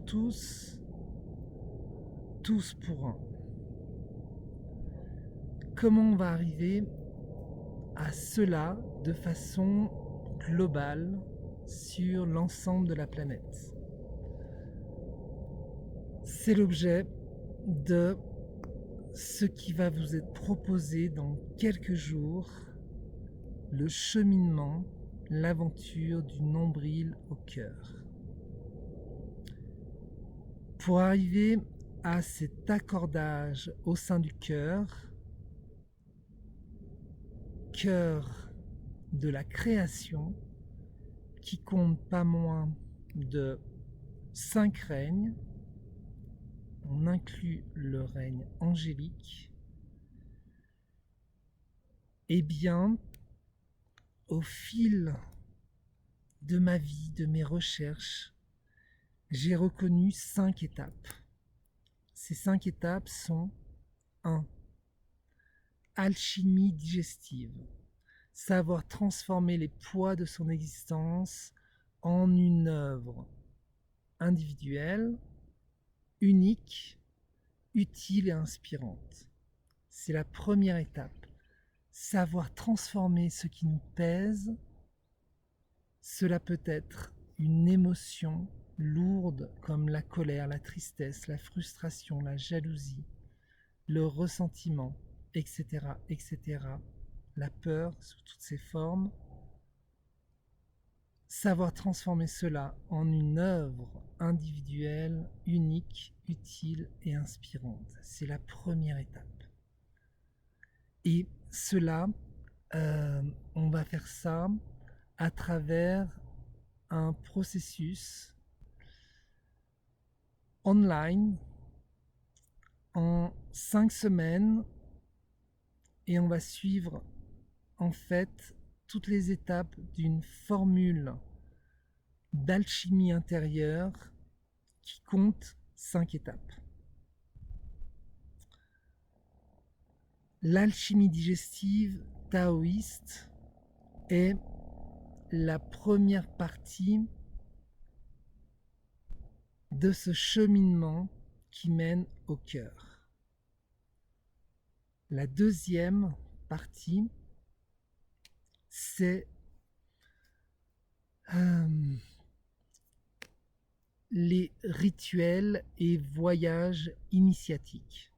tous, tous pour un. Comment on va arriver à cela de façon globale sur l'ensemble de la planète? C'est l'objet de ce qui va vous être proposé dans quelques jours, le cheminement, l'aventure du nombril au cœur. Pour arriver à cet accordage au sein du cœur, cœur de la création, qui compte pas moins de 5 règnes. On inclut le règne angélique. Eh bien, au fil de ma vie, de mes recherches, j'ai reconnu 5 étapes. Ces 5 étapes sont 1. Alchimie digestive. Savoir transformer les poids de son existence en une œuvre individuelle, unique, utile et inspirante. C'est la première étape. Savoir transformer ce qui nous pèse. Cela peut être une émotion lourde comme la colère, la tristesse, la frustration, la jalousie, le ressentiment, etc., etc. La peur sous toutes ses formes. Savoir transformer cela en une œuvre individuelle, unique, utile et inspirante. C'est la première étape. Et cela, on va faire ça à travers un processus online en 5 semaines, et on va suivre en fait toutes les étapes d'une formule d'alchimie intérieure qui compte 5 étapes. L'alchimie digestive taoïste est la première partie de ce cheminement qui mène au cœur. La deuxième partie, c'est les rituels et voyages initiatiques.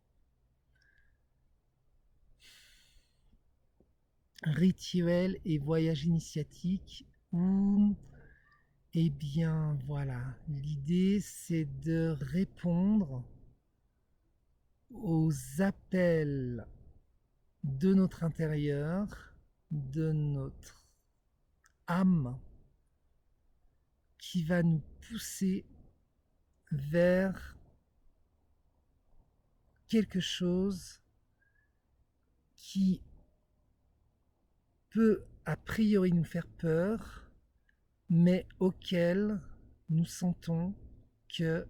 Rituels et voyages initiatiques où, eh bien voilà, l'idée c'est de répondre aux appels de notre intérieur, de notre âme, qui va nous pousser vers quelque chose qui peut a priori nous faire peur, mais auquel nous sentons que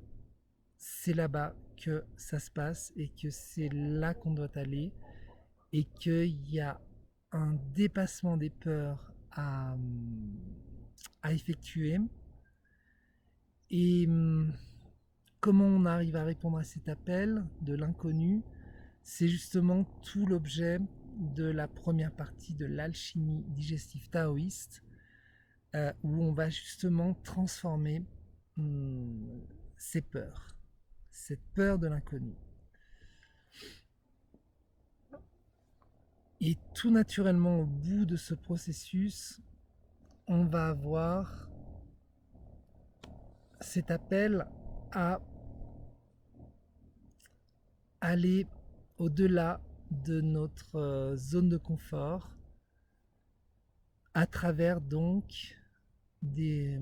c'est là-bas que ça se passe et que c'est là qu'on doit aller et qu'il y a un dépassement des peurs à effectuer. Et comment on arrive à répondre à cet appel de l'inconnu? C'est justement tout l'objet de la première partie de l'alchimie digestive taoïste, où on va justement transformer ces peurs, cette peur de l'inconnu. Et tout naturellement, au bout de ce processus, on va avoir cet appel à aller au-delà de notre zone de confort, à travers donc des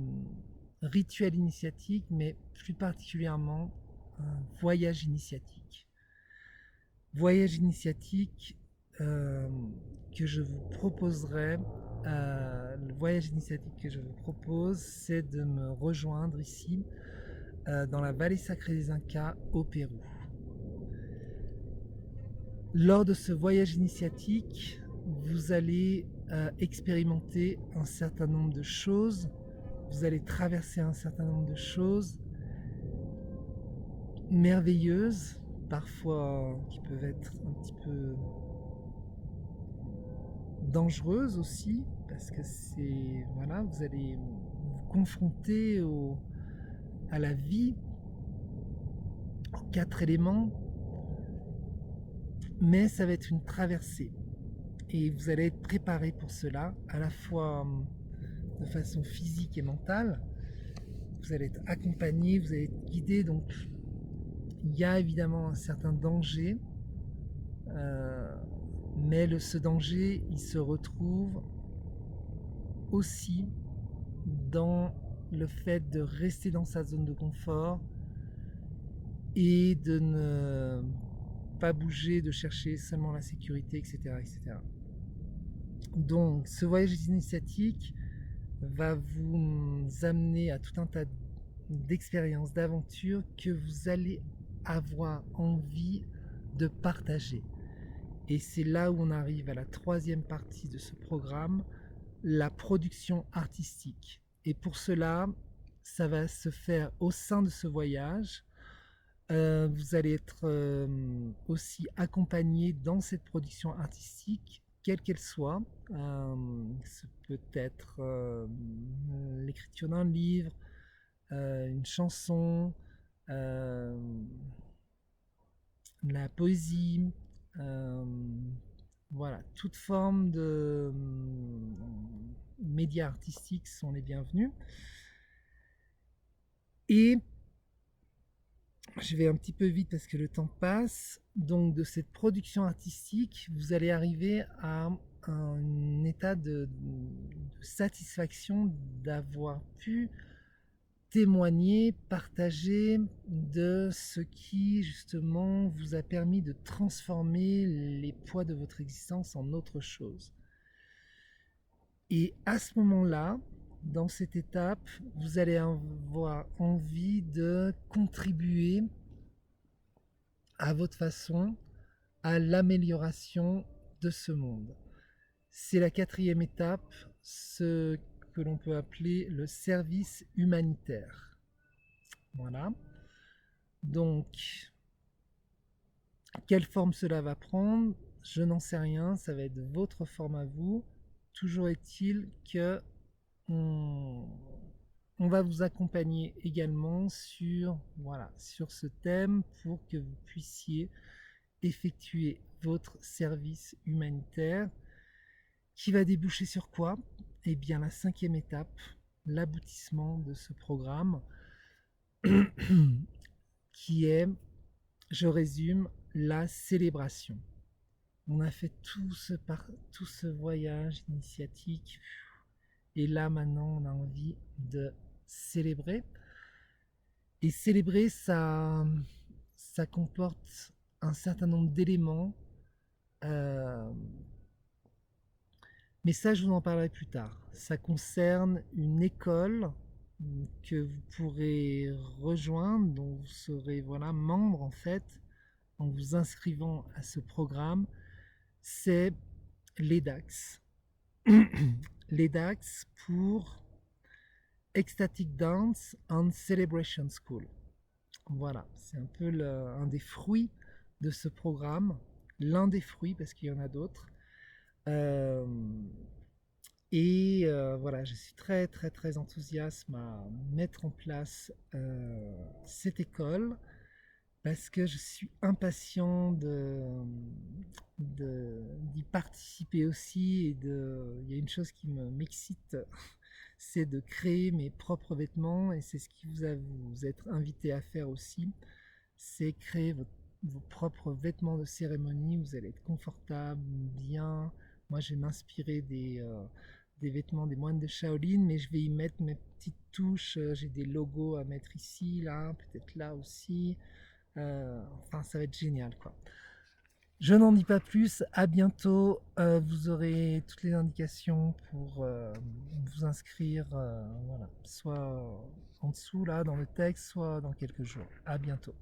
rituels initiatiques, mais plus particulièrement un voyage initiatique. Voyage initiatique que je vous proposerai, le voyage initiatique que je vous propose, c'est de me rejoindre ici dans la vallée sacrée des Incas au Pérou. Lors de ce voyage initiatique, vous allez expérimenter un certain nombre de choses, vous allez traverser un certain nombre de choses merveilleuses, parfois qui peuvent être un petit peu dangereuses aussi, parce que c'est voilà, vous allez vous confronter à la vie, aux 4 éléments, mais ça va être une traversée. Et vous allez être préparé pour cela, à la fois de façon physique et mentale. Vous allez être accompagné, vous allez être guidé, donc il y a évidemment un certain danger, mais ce danger, il se retrouve aussi dans le fait de rester dans sa zone de confort et de ne pas bouger, de chercher seulement la sécurité, etc., etc. Donc, ce voyage initiatique va vous amener à tout un tas d'expériences, d'aventures que vous allez avoir envie de partager. Et c'est là où on arrive à la 3e partie de ce programme, la production artistique. Et pour cela, ça va se faire au sein de ce voyage. Vous allez être aussi accompagné dans cette production artistique, quelle qu'elle soit. Ce peut être l'écriture d'un livre, une chanson, la poésie, voilà, toute forme de médias artistiques sont les bienvenus. Et je vais un petit peu vite parce que le temps passe. Donc de cette production artistique, vous allez arriver à un état de satisfaction d'avoir pu témoigner, partager de ce qui justement vous a permis de transformer les poids de votre existence en autre chose. Et à ce moment-là, dans cette étape, vous allez avoir envie de contribuer à votre façon à l'amélioration de ce monde. C'est la 4e étape, ce que l'on peut appeler le service humanitaire. Voilà. Donc, quelle forme cela va prendre? Je n'en sais rien, ça va être votre forme à vous. Toujours est-il que on va vous accompagner également sur, voilà, sur ce thème pour que vous puissiez effectuer votre service humanitaire qui va déboucher sur quoi? Eh bien, la 5e étape, l'aboutissement de ce programme qui est, je résume, la célébration. On a fait tout ce voyage initiatique et là maintenant on a envie de célébrer. Et célébrer, ça comporte un certain nombre d'éléments, mais ça je vous en parlerai plus tard. Ça concerne une école que vous pourrez rejoindre, dont vous serez voilà, membre en fait, en vous inscrivant à ce programme, c'est l'EDAX. L'EDAX pour Ecstatic Dance and Celebration School. Voilà, c'est un peu un des fruits de ce programme, l'un des fruits parce qu'il y en a d'autres. Voilà, je suis très très très enthousiaste à mettre en place cette école parce que je suis impatient d'y participer aussi. Il y a une chose qui m'excite, c'est de créer mes propres vêtements et c'est ce qui vous êtes invité à faire aussi, c'est créer vos propres vêtements de cérémonie. Vous allez être confortable, bien. Moi, je vais m'inspirer des vêtements des moines de Shaolin, mais je vais y mettre mes petites touches. J'ai des logos à mettre ici, là, peut-être là aussi. Enfin, ça va être génial, quoi. Je n'en dis pas plus, à bientôt. Vous aurez toutes les indications pour vous inscrire, voilà, soit en dessous là dans le texte, soit dans quelques jours. À bientôt.